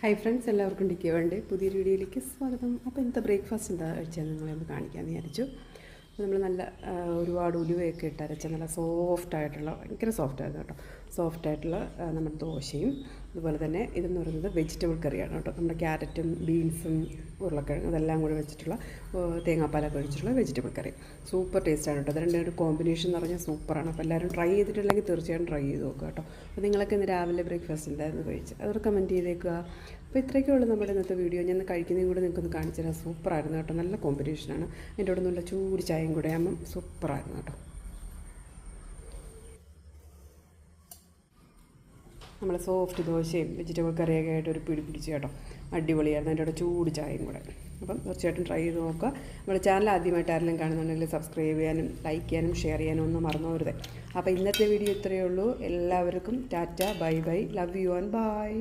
Hi friends, എല്ലാവർക്കും ഡിക്കിയോണ്ട് പുതിയൊരു വീഡിയോയിലേക്ക് സ്വാഗതം. അപ്പോൾ ഇന്നത്തെ ബ്രേക്ക്ഫാസ്റ്റ് എന്താ കഴിച്ചാൽ നിങ്ങളെ ഒന്ന് കാണിക്കാമെന്ന് വിചാരിച്ചു. നമ്മൾ നല്ല ഒരുപാട് ഉലുവയൊക്കെ ഇട്ട് അരച്ച നല്ല സോഫ്റ്റായിട്ടുള്ള, ഭയങ്കര സോഫ്റ്റായിരുന്നു കേട്ടോ, സോഫ്റ്റായിട്ടുള്ള നമ്മുടെ ദോശയും, അതുപോലെ തന്നെ ഇതെന്ന് പറയുന്നത് വെജിറ്റബിൾ കറിയാണ് കേട്ടോ. നമ്മുടെ ക്യാരറ്റും ബീൻസും ഉരുളക്കിഴങ്ങ് അതെല്ലാം കൂടി വെച്ചിട്ടുള്ള തേങ്ങാപ്പാലൊക്കെ ഒഴിച്ചിട്ടുള്ള വെജിറ്റബിൾ കറി. സൂപ്പർ ടേസ്റ്റാണ് കേട്ടോ. അത് രണ്ടും കോമ്പിനേഷൻ എന്ന് പറഞ്ഞാൽ സൂപ്പറാണ്. അപ്പോൾ എല്ലാവരും ട്രൈ ചെയ്തിട്ടില്ലെങ്കിൽ തീർച്ചയായും ട്രൈ ചെയ്ത് നോക്കുക കേട്ടോ. അപ്പോൾ നിങ്ങളൊക്കെ ഇന്ന് രാവിലെ ബ്രേക്ക്ഫാസ്റ്റ് എന്തായിരുന്നു കഴിച്ച് അത് കമൻറ്റ് ചെയ്തേക്കുക. അപ്പോൾ ഇത്രയൊക്കെ ഉള്ളൂ നമ്മുടെ ഇന്നത്തെ വീഡിയോ. ഞാൻ കഴിക്കുന്നതും കൂടെ നിങ്ങൾക്കൊന്ന് കാണിച്ചു തരാം. സൂപ്പറായിരുന്നു കേട്ടോ, നല്ല കോമ്പിനേഷനാണ്. അതിൻ്റെ കൂടെ നല്ല ചൂട് ചായയും കൂടെ ആകുമ്പം സൂപ്പറായിരുന്നു കേട്ടോ. നമ്മൾ സോഫ്റ്റ് ദോശയും വെജിറ്റബിൾ കറിയൊക്കെ ആയിട്ട് ഒരു പിടി പിടിച്ച് കേട്ടോ, അടിപൊളിയായിരുന്നു. അതിൻ്റെ കൂടെ ചൂട് ചായയും കൂടെ. അപ്പം തീർച്ചയായിട്ടും ട്രൈ ചെയ്ത് നോക്കുക. നമ്മുടെ ചാനൽ ആദ്യമായിട്ട് ആരെങ്കിലും കാണുന്നുണ്ടെങ്കിൽ സബ്സ്ക്രൈബ് ചെയ്യാനും ലൈക്ക് ചെയ്യാനും ഷെയർ ചെയ്യാനും ഒന്നും മറന്നു പോകരുത്. അപ്പോൾ ഇന്നത്തെ വീഡിയോ ഇത്രയേ ഉള്ളൂ. എല്ലാവർക്കും tata, bye bye, love you and by.